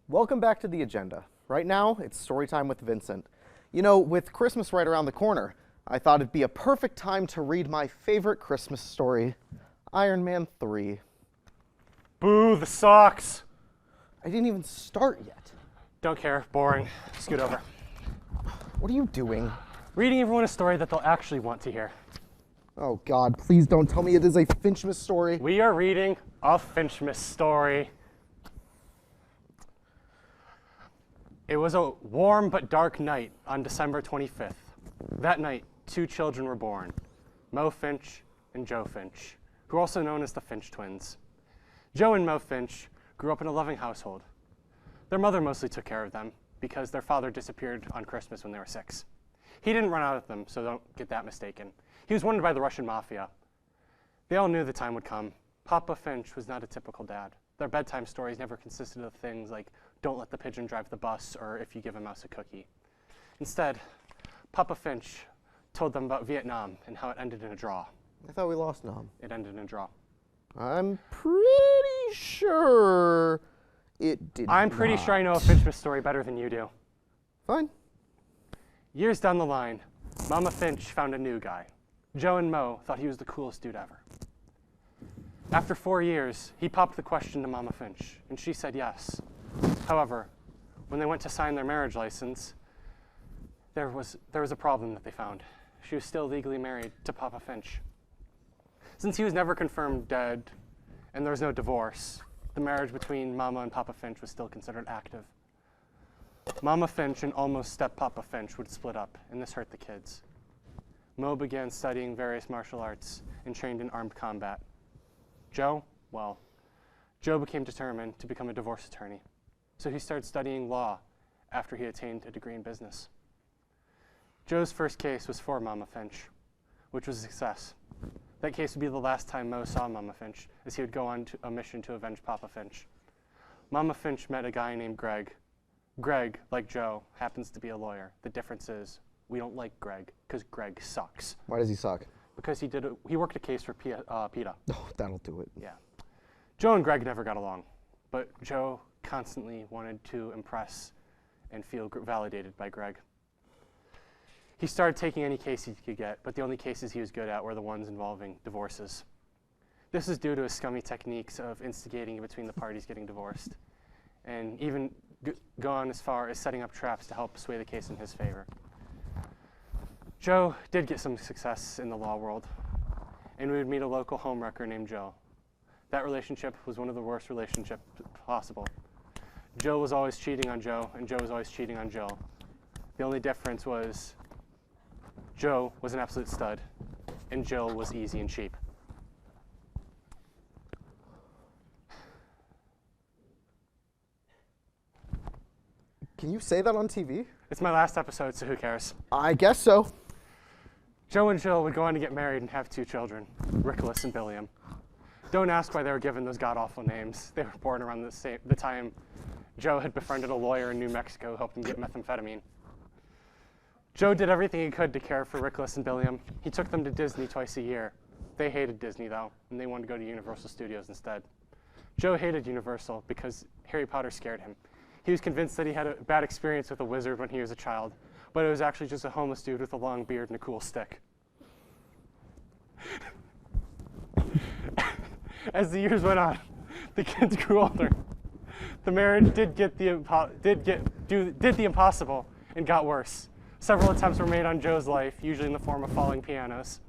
Welcome back to the agenda. Right now, it's story time with Vincent. You know, with Christmas right around the corner, I thought it'd be a perfect time to read my favorite Christmas story, Iron Man 3. Boo, the socks! I didn't even start yet. Don't care, boring. Scoot over. What are you doing? Reading everyone a story that they'll actually want to hear. Oh God, please don't tell me it is a finchmas story. We are reading a finchmas story. It was a warm but dark night on December 25th. That night, two children were born, Mo Finch and Joe Finch, who are also known as the Finch twins. Joe and Mo Finch grew up in a loving household. Their mother mostly took care of them because their father disappeared on Christmas when they were 6. He didn't run out of them, so don't get that mistaken. He was wanted by the Russian mafia. They all knew the time would come. Papa Finch was not a typical dad. Their bedtime stories never consisted of things like don't let the pigeon drive the bus or if you give a mouse a cookie. Instead, Papa Finch told them about Vietnam and how it ended in a draw. I thought we lost Nam. It ended in a draw. I'm pretty sure it did I'm pretty sure I know a finchmas story better than you do. Fine. Years down the line, Mama Finch found a new guy. Joe and Mo thought he was the coolest dude ever. After 4 years, he popped the question to Mama Finch, and she said yes. However, when they went to sign their marriage license, there was a problem that they found. She was still legally married to Papa Finch. Since he was never confirmed dead and there was no divorce, the marriage between Mama and Papa Finch was still considered active. Mama Finch and almost step-Papa Finch would split up, and this hurt the kids. Mo began studying various martial arts and trained in armed combat. Joe became determined to become a divorce attorney, so he started studying law after he attained a degree in business. Joe's first case was for Mama Finch, which was a success. That case would be the last time Mo saw Mama Finch, as he would go on a mission to avenge Papa Finch. Mama Finch met a guy named Greg. Greg, like Joe, happens to be a lawyer. The difference is, we don't like Greg, because Greg sucks. Why does he suck? Because he worked a case for PETA. Oh, that'll do it. Yeah. Joe and Greg never got along, but Joe constantly wanted to impress and feel validated by Greg. He started taking any case he could get, but the only cases he was good at were the ones involving divorces. This is due to his scummy techniques of instigating between the parties getting divorced, and even gone as far as setting up traps to help sway the case in his favor. Joe did get some success in the law world, and we would meet a local homewrecker named Joe. That relationship was one of the worst relationships possible. Joe was always cheating on Joe, and Joe was always cheating on Joe. The only difference was Joe was an absolute stud, and Joe was easy and cheap. Can you say that on TV? It's my last episode, so who cares? I guess so. Joe and Jill would go on to get married and have 2 children, Nicholas and Billiam. Don't ask why they were given those god-awful names. They were born around the time Joe had befriended a lawyer in New Mexico who helped him get methamphetamine. Joe did everything he could to care for Nicholas and Billiam. He took them to Disney twice a year. They hated Disney, though, and they wanted to go to Universal Studios instead. Joe hated Universal because Harry Potter scared him. He was convinced that he had a bad experience with a wizard when he was a child, but it was actually just a homeless dude with a long beard and a cool stick. As the years went on, the kids grew older. The marriage did the impossible and got worse. Several attempts were made on Joe's life, usually in the form of falling pianos.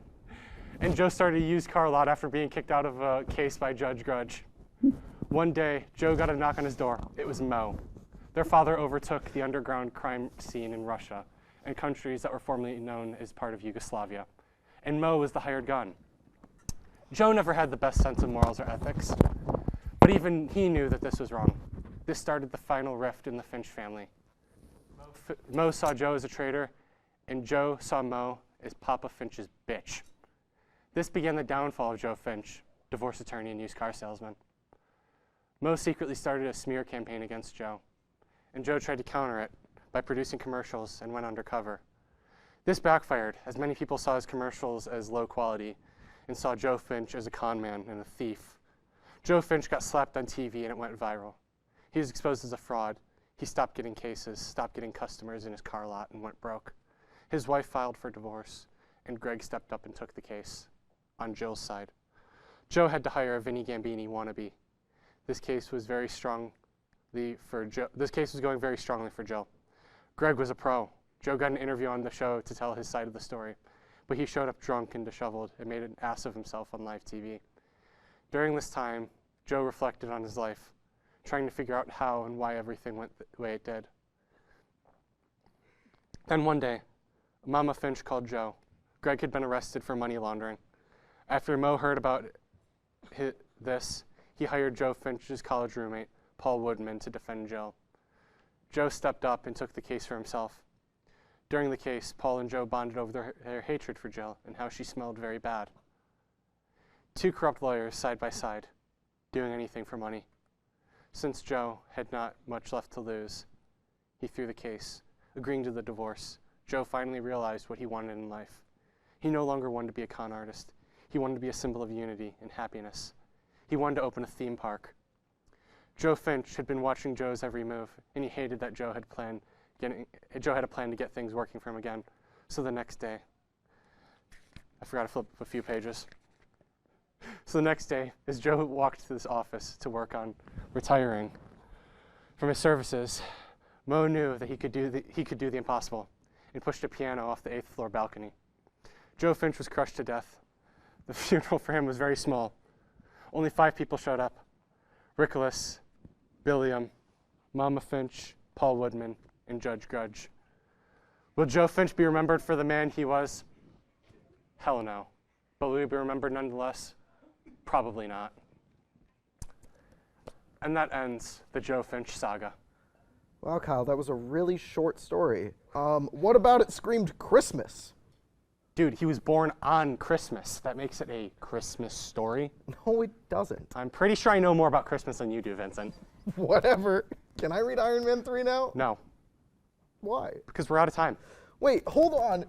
And Joe started a used car lot after being kicked out of a case by Judge Grudge. One day, Joe got a knock on his door. It was Mo. Their father overtook the underground crime scene in Russia and countries that were formerly known as part of Yugoslavia. And Mo was the hired gun. Joe never had the best sense of morals or ethics, but even he knew that this was wrong. This started the final rift in the Finch family. Mo saw Joe as a traitor, and Joe saw Mo as Papa Finch's bitch. This began the downfall of Joe Finch, divorce attorney and used car salesman. Mo secretly started a smear campaign against Joe, and Joe tried to counter it by producing commercials and went undercover. This backfired, as many people saw his commercials as low quality and saw Joe Finch as a con man and a thief. Joe Finch got slapped on TV and it went viral. He was exposed as a fraud. He stopped getting cases, stopped getting customers in his car lot, and went broke. His wife filed for divorce, and Greg stepped up and took the case on Jill's side. Joe had to hire a Vinnie Gambini wannabe. This case was very strongly for Joe. This case was going very strongly for Joe. Greg was a pro. Joe got an interview on the show to tell his side of the story, but he showed up drunk and disheveled and made an ass of himself on live TV. During this time, Joe reflected on his life, trying to figure out how and why everything went the way it did. Then one day, Mama Finch called Joe. Greg had been arrested for money laundering. After Mo heard about this, he hired Joe Finch's college roommate, Paul Woodman, to defend Joe. Joe stepped up and took the case for himself. During the case, Paul and Joe bonded over their hatred for Jill and how she smelled very bad. Two corrupt lawyers side by side, doing anything for money. Since Joe had not much left to lose, he threw the case, agreeing to the divorce. Joe finally realized what he wanted in life. He no longer wanted to be a con artist. He wanted to be a symbol of unity and happiness. He wanted to open a theme park. Joe Finch had been watching Joe's every move, and he hated that Joe had a plan to get things working for him again. So the next day, I forgot to flip a few pages. So the next day, as Joe walked to this office to work on retiring from his services, Mo knew that he could do the impossible and pushed a piano off the 8th floor balcony. Joe Finch was crushed to death. The funeral for him was very small. Only 5 people showed up: Rickolas, Billiam, Mama Finch, Paul Woodman, and Judge Grudge. Will Joe Finch be remembered for the man he was? Hell no. But will he be remembered nonetheless? Probably not. And that ends the Joe Finch saga. Wow, Kyle, that was a really short story. What about it screamed Christmas? Dude, he was born on Christmas. That makes it a Christmas story. No, it doesn't. I'm pretty sure I know more about Christmas than you do, Vincent. Whatever. Can I read Iron Man 3 now? No, Why? because we're out of time. Wait, hold on.